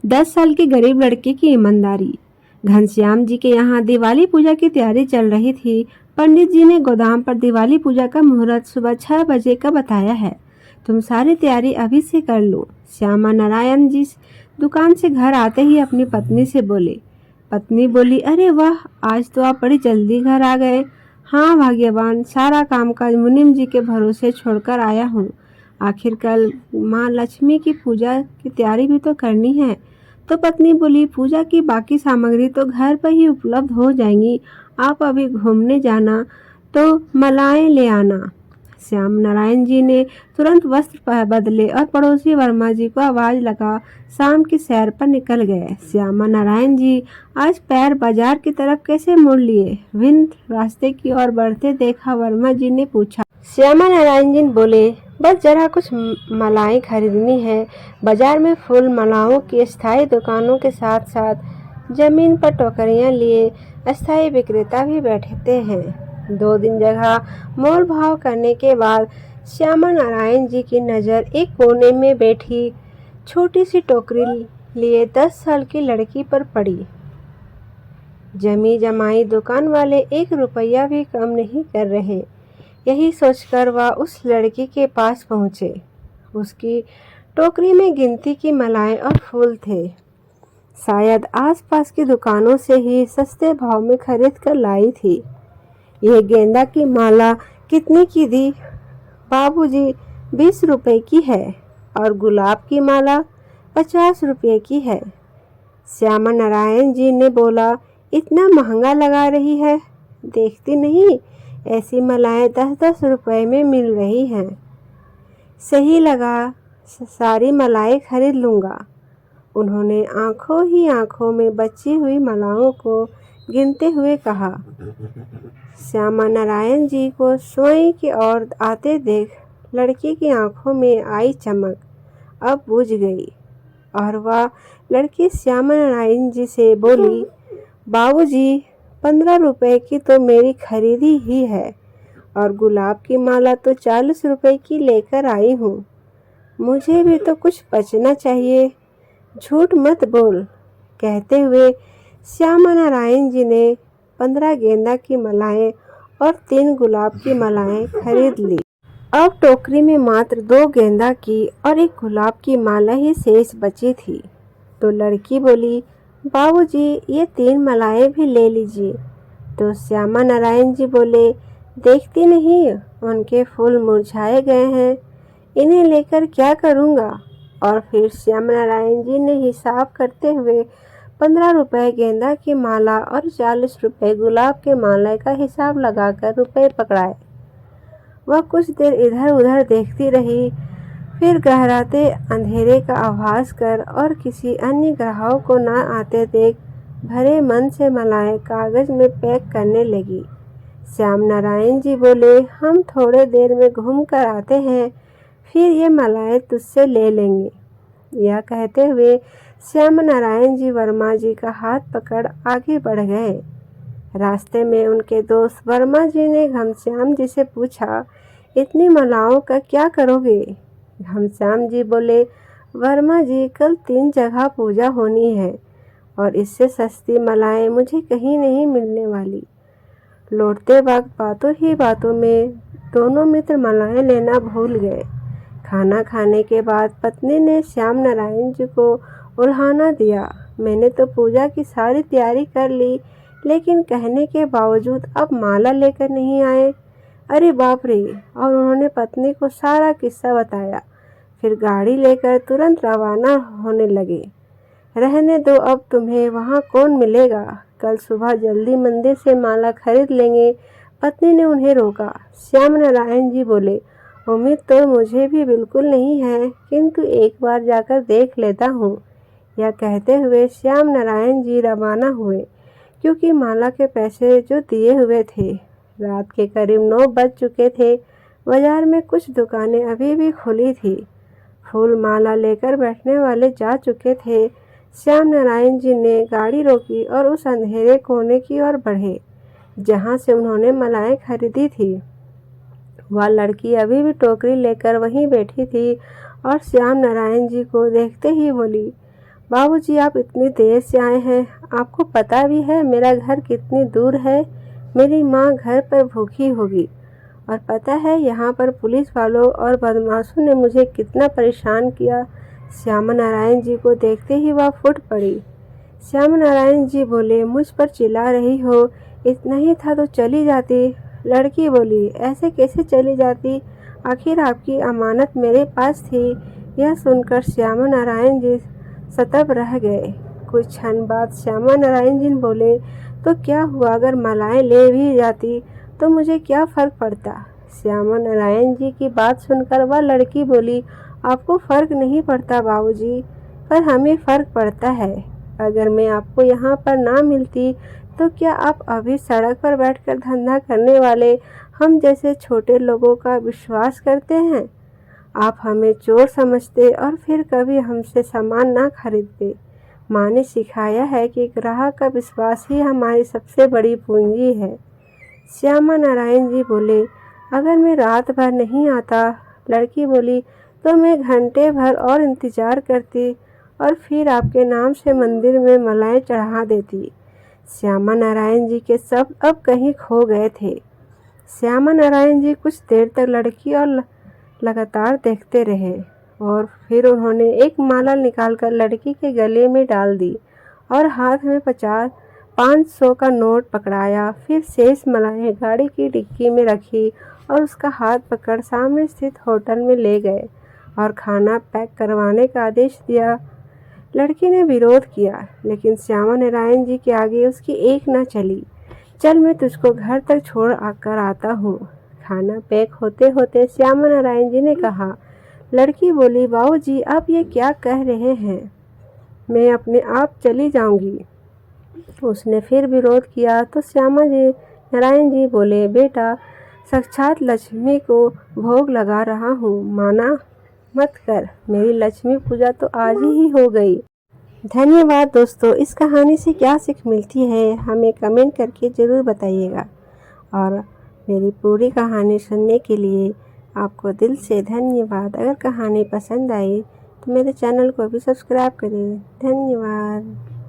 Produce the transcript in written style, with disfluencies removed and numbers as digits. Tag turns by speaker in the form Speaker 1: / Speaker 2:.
Speaker 1: 10 साल के गरीब लड़के की ईमानदारी। घनश्याम जी के यहाँ दिवाली पूजा की तैयारी चल रही थी। पंडित जी ने गोदाम पर दिवाली पूजा का मुहूर्त सुबह 6 बजे का बताया है। तुम सारी तैयारी अभी से कर लो। श्यामा नारायण जी दुकान से घर आते ही अपनी पत्नी से बोले। पत्नी बोली, अरे वाह, आज तो आप बड़ी जल्दी घर आ गए। हाँ भाग्यवान, सारा कामकाज मुनीम जी के भरोसे छोड़कर आया हूँ। आखिर कल माँ लक्ष्मी की पूजा की तैयारी भी तो करनी है। तो पत्नी बोली, पूजा की बाकी सामग्री तो घर पर ही उपलब्ध हो जाएंगी। आप अभी घूमने जाना तो मलाएं ले आना। श्याम नारायण जी ने तुरंत वस्त्र बदले और पड़ोसी वर्मा जी को आवाज लगा शाम की सैर पर निकल गए। श्यामा नारायण जी आज पैर बाजार की तरफ कैसे मुड़ लिए? भिन्न रास्ते की ओर बढ़ते देखा वर्मा जी ने पूछा। श्यामा नारायण जी बोले, बस जरा कुछ मलाएं खरीदनी है। बाजार में फूल मलाओं की स्थायी दुकानों के साथ साथ जमीन पर टोकरियां लिए अस्थायी विक्रेता भी बैठते हैं। 2 दिन जगह मोल भाव करने के बाद श्यामा नारायण जी की नज़र एक कोने में बैठी छोटी सी टोकरी लिए 10 साल की लड़की पर पड़ी। जमी जमाई दुकान वाले 1 रुपया भी कम नहीं कर रहे। यही सोचकर वह उस लड़की के पास पहुँचे। उसकी टोकरी में गिनती की मलाएं और फूल थे। शायद आसपास की दुकानों से ही सस्ते भाव में खरीद कर लाई थी। यह गेंदा की माला कितने की दी? बाबूजी, 20 रुपए की है। और गुलाब की माला 50 रुपये की है। श्यामा नारायण जी ने बोला, इतना महंगा लगा रही है? देखती नहीं, ऐसी मालाएं 10-10 रुपए में मिल रही हैं। सही लगा, सारी मालाएं खरीद लूँगा। उन्होंने आंखों ही आंखों में बची हुई मालाओं को गिनते हुए कहा। श्यामा नारायण जी को स्वयं की ओर आते देख लड़की की आंखों में आई चमक अब बुझ गई और वह लड़की श्यामा नारायण जी से बोली, बाबूजी, 15 रुपए की तो मेरी खरीदी ही है और गुलाब की माला तो 40 रुपए की लेकर आई हूँ। मुझे भी तो कुछ बचना चाहिए। झूठ मत बोल। कहते हुए श्यामा नारायण जी ने 15 गेंदा की मालाएं और 3 गुलाब की मालाएं खरीद ली। अब टोकरी में मात्र 2 गेंदा की और 1 गुलाब की माला ही शेष बची थी। तो लड़की बोली, बाबूजी, ये 3 मालाएं भी ले लीजिए। तो श्यामा नारायण जी बोले, देखती नहीं, उनके फूल मुरझाए गए हैं, इन्हें लेकर क्या करूँगा? और फिर श्यामा नारायण जी ने हिसाब करते हुए 15 रुपए गेंदा की माला और 40 रुपए गुलाब के माला का हिसाब लगाकर रुपए पकड़ाए। वह कुछ देर इधर उधर देखती रही, फिर गहराते अंधेरे का आभास कर और किसी अन्य ग्राहक को न आते देख भरे मन से मालाएं कागज में पैक करने लगी। श्याम नारायण जी बोले, हम थोड़े देर में घूम कर आते हैं, फिर ये मालाएं तुझसे ले लेंगे। यह कहते हुए श्याम नारायण जी वर्मा जी का हाथ पकड़ आगे बढ़ गए। रास्ते में उनके दोस्त वर्मा जी ने घनश्याम जी से पूछा, इतनी मालाओं का क्या करोगे? घनश्याम जी बोले, वर्मा जी, कल 3 जगह पूजा होनी है और इससे सस्ती मालाएं मुझे कहीं नहीं मिलने वाली। लौटते वक्त बातों ही बातों में दोनों मित्र मालाएं लेना भूल गए। खाना खाने के बाद पत्नी ने श्याम नारायण जी को उल्हाना दिया, मैंने तो पूजा की सारी तैयारी कर ली, लेकिन कहने के बावजूद अब माला लेकर नहीं आए। अरे बाप रे! और उन्होंने पत्नी को सारा किस्सा बताया। फिर गाड़ी लेकर तुरंत रवाना होने लगे। रहने दो, अब तुम्हें वहाँ कौन मिलेगा? कल सुबह जल्दी मंदिर से माला खरीद लेंगे। पत्नी ने उन्हें रोका। श्याम नारायण जी बोले, उम्मीद तो मुझे भी बिल्कुल नहीं है, किंतु एक बार जाकर देख लेता हूँ। यह कहते हुए श्याम नारायण जी रवाना हुए, क्योंकि माला के पैसे जो दिए हुए थे। रात के करीब 9 बज चुके थे। बाजार में कुछ दुकानें अभी भी खुली थी। फूल माला लेकर बैठने वाले जा चुके थे। श्याम नारायण जी ने गाड़ी रोकी और उस अंधेरे कोने की ओर बढ़े जहाँ से उन्होंने मालाएं खरीदी थी। वह लड़की अभी भी टोकरी लेकर वहीं बैठी थी और श्याम नारायण जी को देखते ही बोली, बाबूजी, आप इतनी देर से आए हैं, आपको पता भी है मेरा घर कितनी दूर है। मेरी माँ घर पर भूखी होगी और पता है यहाँ पर पुलिस वालों और बदमाशों ने मुझे कितना परेशान किया। श्यामा नारायण जी को देखते ही वह फूट पड़ी। श्यामा नारायण जी बोले, मुझ पर चिल्ला रही हो? इतना ही था तो चली जाती। लड़की बोली, ऐसे कैसे चली जाती? आखिर आपकी अमानत मेरे पास थी। यह सुनकर श्यामा नारायण जी सतर्क रह गए। कुछ क्षण बाद श्यामा नारायण जी बोले, तो क्या हुआ अगर मलाएं ले भी जाती तो मुझे क्या फर्क पड़ता? श्यामा नारायण जी की बात सुनकर वह लड़की बोली, आपको फर्क नहीं पड़ता बाबूजी, पर हमें फर्क पड़ता है। अगर मैं आपको यहाँ पर ना मिलती तो क्या आप अभी सड़क पर बैठकर धंधा करने वाले हम जैसे छोटे लोगों का विश्वास करते हैं? आप हमें चोर समझते और फिर कभी हमसे सामान ना खरीदते। माँ ने सिखाया है कि ग्राहक का विश्वास ही हमारी सबसे बड़ी पूंजी है। श्यामा नारायण जी बोले, अगर मैं रात भर नहीं आता, लड़की बोली, तो मैं घंटे भर और इंतज़ार करती और फिर आपके नाम से मंदिर में मलाएं चढ़ा देती। श्यामा नारायण जी के शब्द अब कहीं खो गए थे। श्यामा नारायण जी कुछ देर तक लड़की और लगातार देखते रहे और फिर उन्होंने एक माला निकालकर लड़की के गले में डाल दी और हाथ में 500 का नोट पकड़ाया। फिर शेष मलाएं गाड़ी की डिक्की में रखी और उसका हाथ पकड़ सामने स्थित होटल में ले गए और खाना पैक करवाने का आदेश दिया। लड़की ने विरोध किया, लेकिन श्यामा नारायण जी के आगे उसकी एक न चली। चल, मैं तुझको घर तक छोड़ आकर आता हूँ। खाना पैक होते होते श्यामा नारायण जी ने कहा। लड़की बोली, बाबूजी, आप ये क्या कह रहे हैं? मैं अपने आप चली जाऊंगी। उसने फिर विरोध किया तो श्यामा जी नारायण जी बोले, बेटा, साक्षात लक्ष्मी को भोग लगा रहा हूँ, माना मत कर। मेरी लक्ष्मी पूजा तो आज ही हो गई। धन्यवाद दोस्तों। इस कहानी से क्या सीख मिलती है हमें कमेंट करके ज़रूर बताइएगा और मेरी पूरी कहानी सुनने के लिए आपको दिल से धन्यवाद। अगर कहानी पसंद आई तो मेरे चैनल को भी सब्सक्राइब करें। धन्यवाद।